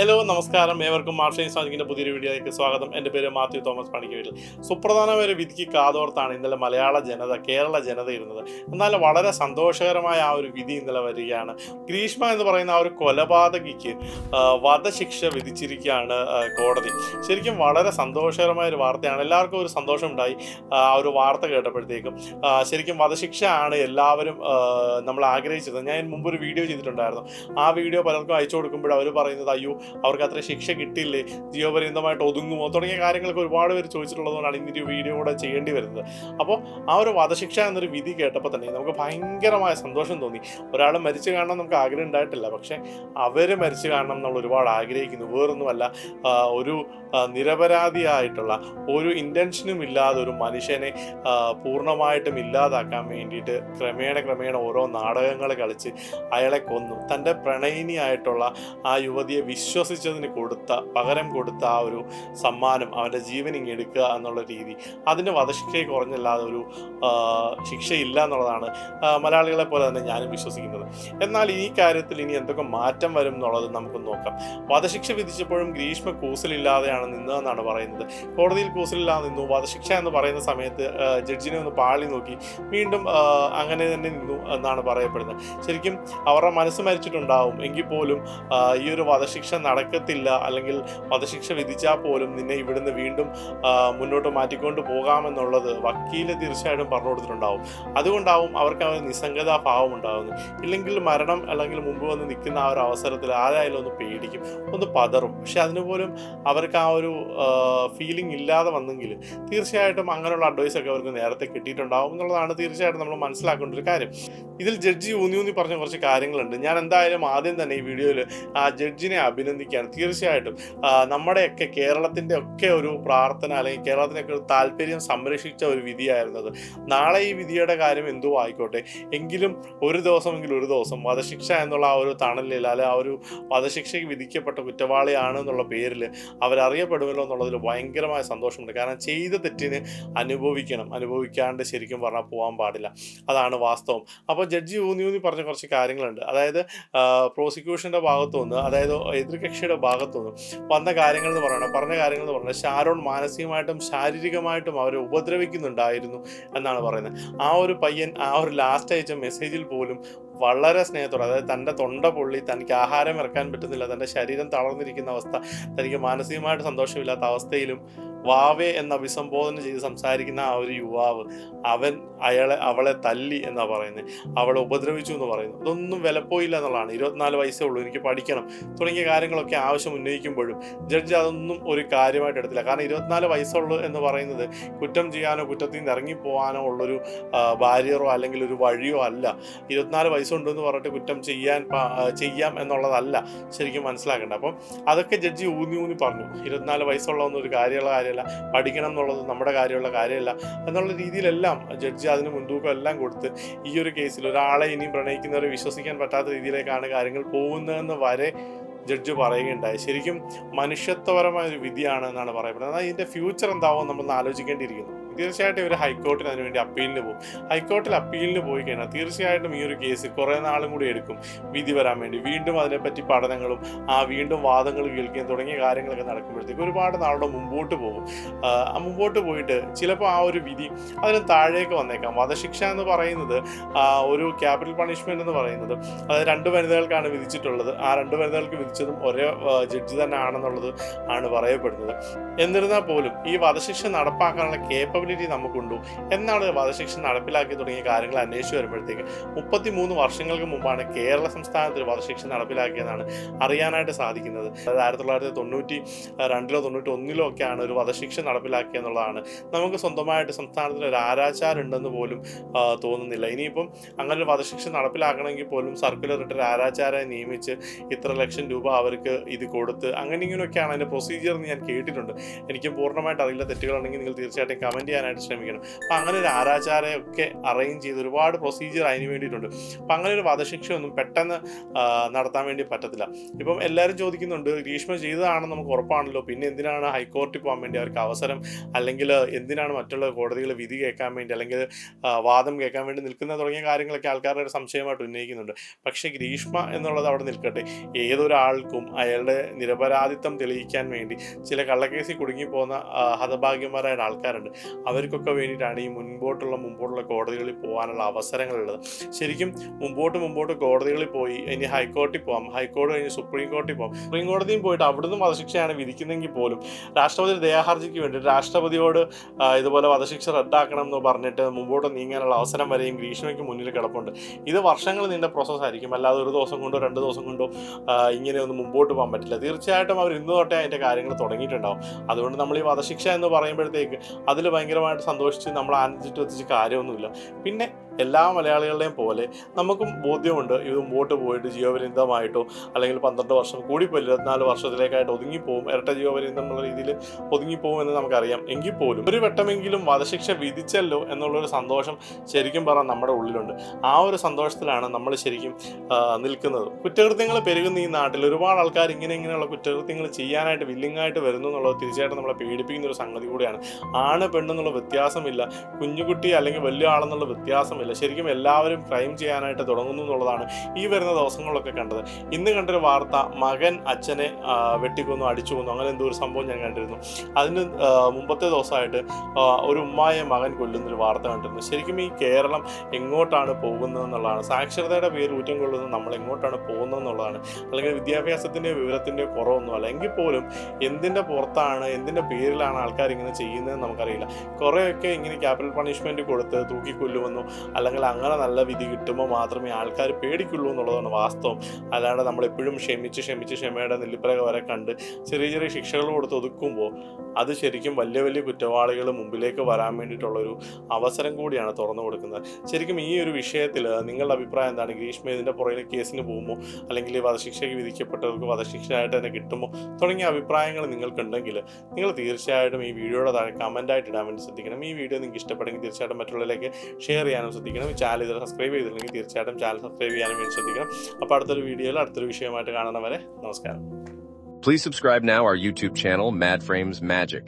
Hello നമസ്കാരം, ഏവർക്കും marshal സാധിക്കിൻ്റെ പുതിയൊരു വീഡിയോയിലേക്ക് സ്വാഗതം. എൻ്റെ പേര് മാത്യു തോമസ് പണിക്കവീട്ടിൽ. സുപ്രധാനമായ ഒരു വിധിക്ക് കാതോർത്താണ് ഇന്നലെ മലയാള ജനത, കേരള ജനത ഇരുന്നത്. എന്നാൽ വളരെ സന്തോഷകരമായ ആ ഒരു വിധി ഇന്നലെ വരികയാണ്. ഗ്രീഷ്മ എന്ന് പറയുന്ന ആ ഒരു കൊലപാതകിക്ക് വധശിക്ഷ വിധിച്ചിരിക്കുകയാണ് കോടതി. ശരിക്കും വളരെ സന്തോഷകരമായ ഒരു വാർത്തയാണ്. എല്ലാവർക്കും ഒരു സന്തോഷമുണ്ടായി ആ ഒരു വാർത്ത കേട്ടപ്പോഴത്തേക്കും. ശരിക്കും വധശിക്ഷയാണ് എല്ലാവരും നമ്മൾ ആഗ്രഹിച്ചത്. ഞാൻ മുമ്പൊരു വീഡിയോ ചെയ്തിട്ടുണ്ടായിരുന്നു. ആ വീഡിയോ പലർക്കും അയച്ചു കൊടുക്കുമ്പോൾ അവർ പറയുന്നത്, അയ്യോ അവർക്ക് അത്ര ശിക്ഷ കിട്ടില്ലേ, ജീവപര്യന്തമായിട്ട് ഒതുങ്ങുമോ തുടങ്ങിയ കാര്യങ്ങളൊക്കെ ഒരുപാട് പേര് ചോദിച്ചിട്ടുള്ളതുകൊണ്ടാണ് ഇന്നൊരു വീഡിയോ കൂടെ ചെയ്യേണ്ടി വരുന്നത്. അപ്പോൾ ആ ഒരു വധശിക്ഷ എന്നൊരു വിധി കേട്ടപ്പോൾ തന്നെ നമുക്ക് ഭയങ്കരമായ സന്തോഷം തോന്നി. ഒരാൾ മരിച്ചു കാണണം നമുക്ക് ആഗ്രഹം ഉണ്ടായിട്ടില്ല, പക്ഷേ അവർ മരിച്ചു കാണണം നമ്മൾ ഒരുപാട് ആഗ്രഹിക്കുന്നു. വേറൊന്നുമല്ല, ഒരു നിരപരാധിയായിട്ടുള്ള ഒരു ഇൻറ്റൻഷനും ഇല്ലാതെ ഒരു മനുഷ്യനെ പൂർണ്ണമായിട്ടും ഇല്ലാതാക്കാൻ വേണ്ടിയിട്ട് ക്രമേണ ഓരോ നാടകങ്ങൾ കളിച്ച് അയാളെ കൊന്നു. തൻ്റെ പ്രണയിനിയായിട്ടുള്ള ആ യുവതിയെ വിശ്വസിച്ചതിന് പകരം കൊടുത്ത ആ ഒരു സമ്മാനം, അവൻ്റെ ജീവൻ ഇങ്ങെടുക്കുക എന്നുള്ള രീതി, അതിന് വധശിക്ഷയെ കുറഞ്ഞല്ലാതെ ഒരു ശിക്ഷയില്ല എന്നുള്ളതാണ് മലയാളികളെ പോലെ തന്നെ ഞാനും വിശ്വസിക്കുന്നത്. എന്നാൽ ഈ കാര്യത്തിൽ ഇനി എന്തൊക്കെ മാറ്റം വരും എന്നുള്ളത് നമുക്ക് നോക്കാം. വധശിക്ഷ വിധിച്ചപ്പോഴും ഗ്രീഷ്മ കൂസലില്ലാതെയാണ് നിന്നതെന്നാണ് പറയുന്നത്. കോടതിയിൽ കൂസലില്ലാതെ നിന്നു. വധശിക്ഷ എന്ന് പറയുന്ന സമയത്ത് ജഡ്ജിനെ ഒന്ന് പാളി നോക്കി, വീണ്ടും അങ്ങനെ തന്നെ നിന്നു എന്നാണ് പറയപ്പെടുന്നത്. ശരിക്കും അവരുടെ മനസ്സ് മരിച്ചിട്ടുണ്ടാവും എങ്കിൽ പോലും ഈ ഒരു വധശിക്ഷ നടക്കത്തില്ല, അല്ലെങ്കിൽ വധശിക്ഷ വിധിച്ചാൽ പോലും നിന്നെ ഇവിടുന്ന് വീണ്ടും മുന്നോട്ട് മാറ്റിക്കൊണ്ട് പോകാമെന്നുള്ളത് വക്കീല് തീർച്ചയായിട്ടും പറഞ്ഞു കൊടുത്തിട്ടുണ്ടാവും. അതുകൊണ്ടാവും അവർക്ക് ആ ഒരു നിസ്സംഗതാ ഭാവം ഉണ്ടാകുന്നത്. ഇല്ലെങ്കിൽ മരണം അല്ലെങ്കിൽ മുമ്പ് വന്ന് നിൽക്കുന്ന ആ ഒരു അവസരത്തിൽ ആരായാലും ഒന്ന് പേടിക്കും, ഒന്ന് പതറും. പക്ഷെ അതിനുപോലും അവർക്ക് ആ ഒരു ഫീലിംഗ് ഇല്ലാതെ വന്നെങ്കിൽ തീർച്ചയായിട്ടും അങ്ങനെയുള്ള അഡ്വൈസൊക്കെ അവർക്ക് നേരത്തെ കിട്ടിയിട്ടുണ്ടാവും എന്നുള്ളതാണ് തീർച്ചയായിട്ടും നമ്മൾ മനസ്സിലാക്കേണ്ട ഒരു കാര്യം. ഇതിൽ ജഡ്ജി ഊന്നി പറഞ്ഞ കുറച്ച് കാര്യങ്ങളുണ്ട്. ഞാൻ എന്തായാലും ആദ്യം തന്നെ ഈ വീഡിയോയിൽ ആ ജഡ്ജിനെ അഭിനന്ദിക്കുകയാണ്. തീർച്ചയായിട്ടും നമ്മുടെയൊക്കെ കേരളത്തിൻ്റെ ഒക്കെ ഒരു പ്രാർത്ഥന, അല്ലെങ്കിൽ കേരളത്തിനൊക്കെ ഒരു താല്പര്യം സംരക്ഷിച്ച ഒരു വിധിയായിരുന്നത്. നാളെ ഈ വിധിയുടെ കാര്യം എന്തോ ആയിക്കോട്ടെ, എങ്കിലും ഒരു ദിവസം വധശിക്ഷ എന്നുള്ള ആ ഒരു തണലിൽ, അല്ലെ ആ ഒരു വധശിക്ഷയ്ക്ക് വിധിക്കപ്പെട്ട കുറ്റവാളിയാണ് എന്നുള്ള പേരിൽ അവരറിയപ്പെടുമല്ലോ എന്നുള്ളതിൽ ഭയങ്കരമായ സന്തോഷമുണ്ട്. കാരണം ചെയ്ത തെറ്റിന് അനുഭവിക്കാണ്ട് ശരിക്കും പറഞ്ഞാൽ പോകാൻ പാടില്ല. അതാണ് വാസ്തവം. അപ്പോൾ ജഡ്ജി ഊന്നി പറഞ്ഞ കുറച്ച് കാര്യങ്ങളുണ്ട്. അതായത് പ്രോസിക്യൂഷൻ്റെ ഭാഗത്തുനിന്ന്, അതായത് എതിർകക്ഷിയുടെ ഭാഗത്തുനിന്ന് പറഞ്ഞ കാര്യങ്ങൾ എന്ന് പറഞ്ഞാൽ ഷാരോൺ മാനസികമായിട്ടും ശാരീരികമായിട്ടും അവരെ ഉപദ്രവിക്കുന്നുണ്ടായിരുന്നു എന്നാണ് പറയുന്നത്. ആ ഒരു പയ്യൻ ആ ഒരു ലാസ്റ്റ് അയച്ച മെസ്സേജിൽ പോലും വളരെ സ്നേഹത്തോടെ, അതായത് തൻ്റെ തൊണ്ട പൊള്ളി, തനിക്ക് ആഹാരം ഇറക്കാൻ പറ്റുന്നില്ല, തൻ്റെ ശരീരം തളർന്നിരിക്കുന്ന അവസ്ഥ, തനിക്ക് മാനസികമായിട്ട് സന്തോഷമില്ലാത്ത അവസ്ഥയിലും വാവേ എന്ന് അഭിസംബോധന ചെയ്ത് സംസാരിക്കുന്ന ആ ഒരു യുവാവ്, അവളെ തല്ലി എന്നാ പറയുന്നത്, അവളെ ഉപദ്രവിച്ചു എന്ന് പറയുന്നു. ഇതൊന്നും വിലപ്പോയില്ല എന്നുള്ളതാണ്. 24 വയസ്സേ ഉള്ളൂ, എനിക്ക് പഠിക്കണം തുടങ്ങിയ കാര്യങ്ങളൊക്കെ ആവശ്യം ഉന്നയിക്കുമ്പോഴും ജഡ്ജി അതൊന്നും ഒരു കാര്യമായിട്ട് എടുത്തില്ല. കാരണം 24 വയസ്സുള്ളൂ എന്ന് പറയുന്നത് കുറ്റം ചെയ്യാനോ കുറ്റത്തിൽ നിന്ന് ഇറങ്ങിപ്പോകാനോ ഉള്ളൊരു ബാരിയറോ അല്ലെങ്കിൽ ഒരു വഴിയോ അല്ല. 24 വയസ്സുണ്ടെന്ന് പറഞ്ഞിട്ട് കുറ്റം ചെയ്യാം എന്നുള്ളതല്ല ശരിക്കും മനസ്സിലാക്കേണ്ടത്. അപ്പം അതൊക്കെ ജഡ്ജി ഊന്നി പറഞ്ഞു. 24 വയസ്സുള്ളതൊന്നും ഒരു കാര്യമുള്ള പഠിക്കണം എന്നുള്ളത് നമ്മുടെ കാര്യമുള്ള കാര്യമല്ല എന്നുള്ള രീതിയിലെല്ലാം ജഡ്ജി അതിന് മുൻതൂക്കം എല്ലാം കൊടുത്ത് ഈ ഒരു കേസിൽ ഒരാളെ ഇനിയും പ്രണയിക്കുന്നവരെ വിശ്വസിക്കാൻ പറ്റാത്ത രീതിയിലേക്കാണ് കാര്യങ്ങൾ പോകുന്നതെന്ന് വരെ ജഡ്ജി പറയുകയുണ്ടായി. ശരിക്കും മനുഷ്യത്വപരമായ ഒരു വിധിയാണ് എന്നാണ് പറയപ്പെടുന്നത്. എന്നാൽ ഇതിൻ്റെ ഫ്യൂച്ചർ എന്താവും നമ്മൾ ആലോചിക്കേണ്ടിയിരിക്കുന്നു. തീർച്ചയായിട്ടും ഇവർ ഹൈക്കോർട്ടിന് അതിനുവേണ്ടി അപ്പീലിന് പോകും. ഹൈക്കോർട്ടിൽ അപ്പീലിന് പോയി കഴിഞ്ഞാൽ തീർച്ചയായിട്ടും ഈ ഒരു കേസ് കുറേ നാളും കൂടി എടുക്കും വിധി വരാൻ വേണ്ടി. വീണ്ടും അതിനെപ്പറ്റി പഠനങ്ങളും വീണ്ടും വാദങ്ങൾ കേൾക്കുകയും തുടങ്ങിയ കാര്യങ്ങളൊക്കെ നടക്കുമ്പോഴത്തേക്ക് ഒരുപാട് നാളുടെ മുമ്പോട്ട് പോകും. മുമ്പോട്ട് പോയിട്ട് ചിലപ്പോൾ ആ ഒരു വിധി അതിന് താഴേക്ക് വന്നേക്കാം. വധശിക്ഷ എന്ന് പറയുന്നത് ഒരു ക്യാപിറ്റൽ പണിഷ്മെൻ്റ് എന്ന് പറയുന്നത് അത് 2 വനിതകൾക്കാണ് വിധിച്ചിട്ടുള്ളത്. ആ 2 വനിതകൾക്ക് വിധിച്ചതും ഒരേ ജഡ്ജി തന്നെ ആണെന്നുള്ളത് ആണ് പറയപ്പെടുന്നത്. എന്നിരുന്നാൽ പോലും ഈ വധശിക്ഷ നടപ്പാക്കാനുള്ള കേപ്പബിലിറ്റി നമുക്കുണ്ടോ എന്നാണ് വധശിക്ഷ നടപ്പിലാക്കി തുടങ്ങിയ കാര്യങ്ങൾ അന്വേഷിച്ച് വരുമ്പോഴത്തേക്ക് 33 വർഷങ്ങൾക്ക് മുമ്പാണ് കേരള സംസ്ഥാനത്തിൽ വധശിക്ഷ നടപ്പിലാക്കിയതെന്നാണ് അറിയാനായിട്ട് സാധിക്കുന്നത്. അതായത് 1992-ലോ 91-ലോ ഒക്കെയാണ് ഒരു വധശിക്ഷ നടപ്പിലാക്കിയെന്നുള്ളതാണ്. നമുക്ക് സ്വന്തമായിട്ട് സംസ്ഥാനത്തിൽ ഒരു ആരാച്ചാരുണ്ടെന്ന് പോലും തോന്നുന്നില്ല. ഇനിയിപ്പം അങ്ങനെ ഒരു വധശിക്ഷ നടപ്പിലാക്കണമെങ്കിൽ പോലും സർക്കുലർ ഇട്ട് ഒരു ആരാച്ചാരെ നിയമിച്ച് ഇത്ര ലക്ഷം രൂപ അവർക്ക് ഇത് കൊടുത്ത് അങ്ങനെ ഇങ്ങനെയൊക്കെയാണ് അതിൻ്റെ പ്രൊസീജിയർ എന്ന് ഞാൻ കേട്ടിട്ടുണ്ട്. എനിക്ക് പൂർണ്ണമായിട്ട് അറിയില്ല. തെറ്റുകളുണ്ടെങ്കിൽ നിങ്ങൾ തീർച്ചയായിട്ടും കമൻറ്റ് ചെയ്യാനായിട്ട് ശ്രമിക്കണം. അപ്പം അങ്ങനെ ഒരു ആരാചാരയൊക്കെ അറേഞ്ച് ചെയ്ത് ഒരുപാട് പ്രൊസീജിയർ അതിന് വേണ്ടിയിട്ടുണ്ട്. അപ്പം അങ്ങനെ ഒരു വധശിക്ഷയൊന്നും പെട്ടെന്ന് നടത്താൻ വേണ്ടി പറ്റത്തില്ല. ഇപ്പം എല്ലാവരും ചോദിക്കുന്നുണ്ട്, ഗ്രീഷ്മ ചെയ്തതാണെന്ന് നമുക്ക് ഉറപ്പാണല്ലോ, പിന്നെ എന്തിനാണ് ഹൈക്കോടതി പോകാൻ വേണ്ടി അവർക്ക് അവസരം, അല്ലെങ്കിൽ എന്തിനാണ് മറ്റുള്ള കോടതികൾ വിധി കേൾക്കാൻ വേണ്ടി അല്ലെങ്കിൽ വാദം കേൾക്കാൻ വേണ്ടി നിൽക്കുന്നത് തുടങ്ങിയ കാര്യങ്ങളൊക്കെ ആൾക്കാരുടെ ഒരു സംശയമായിട്ട് ഉന്നയിക്കുന്നുണ്ട്. പക്ഷേ ഗ്രീഷ്മ എന്നുള്ളത് അവിടെ നിൽക്കട്ടെ. ഏതൊരാൾക്കും അയാളുടെ നിരപരാധിത്വം തെളിയിക്കാൻ വേണ്ടി ചില കള്ളക്കേസിൽ കുടുങ്ങിപ്പോകുന്ന ഹതഭാഗ്യന്മാരായ ആൾക്കാരുണ്ട്. അവർക്കൊക്കെ വേണ്ടിയിട്ടാണ് ഈ മുമ്പോട്ടുള്ള കോടതികളിൽ പോകാനുള്ള അവസരങ്ങളുള്ളത്. ശരിക്കും മുമ്പോട്ട് കോടതികളിൽ പോയി ഇനി ഹൈക്കോടതി പോകാം, ഹൈക്കോടതി കഴിഞ്ഞ് സുപ്രീം കോടതി പോകാം. സുപ്രീം കോടതിയും പോയിട്ട് അവിടുന്ന് വധശിക്ഷയാണ് വിധിക്കുന്നതെങ്കിൽ പോലും രാഷ്ട്രപതി ദയാഹർജിക്ക് വേണ്ടി രാഷ്ട്രപതിയോട് ഇതുപോലെ വധശിക്ഷ റദ്ദാക്കണം എന്ന് പറഞ്ഞിട്ട് മുമ്പോട്ട് നീങ്ങാനുള്ള അവസരം വരെയും ഗ്രീഷ്മയ്ക്ക് മുന്നിൽ കിടപ്പുണ്ട്. ഇത് വർഷങ്ങൾ നീണ്ട പ്രോസസ്സായിരിക്കും. അല്ലാതെ ഒരു ദിവസം കൊണ്ടോ 2 ദിവസം കൊണ്ടോ ഇങ്ങനെയൊന്നും മുമ്പോട്ട് പോകാൻ പറ്റില്ല. തീർച്ചയായിട്ടും അവർ ഇന്ന് തൊട്ടേ അതിൻ്റെ കാര്യങ്ങൾ തുടങ്ങിയിട്ടുണ്ടാവും. അതുകൊണ്ട് നമ്മൾ ഈ വധശിക്ഷ എന്ന് പറയുമ്പോഴത്തേക്ക് അതിൽ ഭയങ്കരമായിട്ട് സന്തോഷിച്ച് നമ്മൾ ആനന്ദിച്ചിട്ട് എത്തിച്ച് കാര്യമൊന്നുമില്ല. പിന്നെ എല്ലാ മലയാളികളുടെയും പോലെ നമുക്കും ബോധ്യമുണ്ട് ഇത് മുമ്പോട്ട് പോയിട്ട് ജീവപര്യന്തമായിട്ടോ അല്ലെങ്കിൽ 12 വർഷം കൂടിപ്പോയി 24 വർഷത്തിലേക്കായിട്ട് ഒതുങ്ങിപ്പോവും, ഇരട്ട ജീവപര്യന്തം എന്നുള്ള രീതിയിൽ ഒതുങ്ങിപ്പോകുമെന്ന് നമുക്കറിയാം. എങ്കിൽ പോലും ഒരു വട്ടമെങ്കിലും വധശിക്ഷ വിധിച്ചല്ലോ എന്നുള്ളൊരു സന്തോഷം ശരിക്കും പറഞ്ഞാൽ നമ്മുടെ ഉള്ളിലുണ്ട്. ആ ഒരു സന്തോഷത്തിലാണ് നമ്മൾ ശരിക്കും നിൽക്കുന്നത്. കുറ്റകൃത്യങ്ങൾ പെരുകുന്ന ഈ നാട്ടിൽ ഒരുപാട് ആൾക്കാർ ഇങ്ങനെയുള്ള കുറ്റകൃത്യങ്ങൾ ചെയ്യാനായിട്ട് വില്ലിങ്ങായിട്ട് വരുന്നു എന്നുള്ളത് തീർച്ചയായിട്ടും നമ്മളെ പേടിപ്പിക്കുന്ന ഒരു സംഗതി കൂടിയാണ്. ആണ് പെണ്ണെന്നുള്ള വ്യത്യാസമില്ല, കുഞ്ഞുകുട്ടി അല്ലെങ്കിൽ വലിയ ആളെന്നുള്ള വ്യത്യാസമില്ല. ശരിക്കും എല്ലാവരും ക്രൈം ചെയ്യാനായിട്ട് തുടങ്ങുന്നു എന്നുള്ളതാണ് ഈ വരുന്ന ദിവസങ്ങളിലൊക്കെ കണ്ടത്. ഇന്ന് കണ്ടൊരു വാർത്ത, മകൻ അച്ഛനെ വെട്ടിക്കൊന്നു, അടിച്ചു കൊന്നു, അങ്ങനെ എന്തോ ഒരു സംഭവം ഞാൻ കണ്ടിരുന്നു. അതിന് മുമ്പത്തെ ദിവസമായിട്ട് ഒരു ഉമ്മായെ മകൻ കൊല്ലുന്നൊരു വാർത്ത കണ്ടിരുന്നു. ശരിക്കും ഈ കേരളം എങ്ങോട്ടാണ് പോകുന്നത് എന്നുള്ളതാണ്. സാക്ഷരതയുടെ പേര് ഊറ്റം കൊള്ളുന്നത് നമ്മൾ എങ്ങോട്ടാണ് പോകുന്നത് എന്നുള്ളതാണ്. അല്ലെങ്കിൽ വിദ്യാഭ്യാസത്തിൻ്റെയോ വിവരത്തിൻ്റെയോ കുറവൊന്നുമല്ല. എങ്കിൽ പോലും എന്തിൻ്റെ പുറത്താണ്, എന്തിൻ്റെ പേരിലാണ് ആൾക്കാർ ഇങ്ങനെ ചെയ്യുന്നതെന്ന് നമുക്കറിയില്ല. കുറേയൊക്കെ ഇങ്ങനെ ക്യാപിറ്റൽ പണിഷ്മെൻറ്റ് കൊടുത്ത് തൂക്കിക്കൊല്ലുമെന്നോ അല്ലെങ്കിൽ അങ്ങനെ നല്ല വിധി കിട്ടുമ്പോൾ മാത്രമേ ആൾക്കാർ പേടിക്കുള്ളൂ എന്നുള്ളതാണ് വാസ്തവം. അല്ലാണ്ട് നമ്മളെപ്പോഴും ക്ഷമിച്ച് ക്ഷമയുടെ നെല്ലിപ്പലക വരെ കണ്ട് ചെറിയ ശിക്ഷകൾ കൊടുത്ത് ഒതുക്കുമ്പോൾ അത് ശരിക്കും വലിയ കുറ്റവാളികൾ മുമ്പിലേക്ക് വരാൻ വേണ്ടിയിട്ടുള്ളൊരു അവസരം കൂടിയാണ് തുറന്നു കൊടുക്കുന്നത്. ശരിക്കും ഈ ഒരു വിഷയത്തിൽ നിങ്ങളുടെ അഭിപ്രായം എന്താണ്? ഗ്രീഷ്മ ഇതിൻ്റെ പുറകിൽ കേസിന് പോകുമോ, അല്ലെങ്കിൽ വധശിക്ഷയ്ക്ക് വിധിക്കപ്പെട്ടവർക്ക് വധശിക്ഷയായിട്ട് തന്നെ കിട്ടുമോ തുടങ്ങിയ അഭിപ്രായങ്ങൾ നിങ്ങൾക്കുണ്ടെങ്കിൽ നിങ്ങൾ തീർച്ചയായിട്ടും ഈ വീഡിയോയുടെ താഴെ കമൻറ്റായിട്ട് ഇടാൻ വേണ്ടി ശ്രദ്ധിക്കണം. ഈ വീഡിയോ നിങ്ങൾക്ക് ഇഷ്ടപ്പെടുമെങ്കിൽ തീർച്ചയായിട്ടും മറ്റുള്ളവരിലേക്ക് ഷെയർ ചെയ്യാനും ശ്രദ്ധിക്കണം. ഈ ചാനൽ ഇതുവരെ സബ്സ്ക്രൈബ് ചെയ്തില്ലെങ്കിൽ തീർച്ചയായിട്ടും ചാനൽ സബ്സ്ക്രൈബ് ചെയ്യാനും വേണ്ടി ശ്രദ്ധിക്കണം. അപ്പോൾ അടുത്തൊരു വീഡിയോയിൽ അടുത്തൊരു വിഷയമായിട്ട് കാണുന്നവരെ നമസ്കാരം. Please subscribe now our YouTube channel, Mad Frames Magic.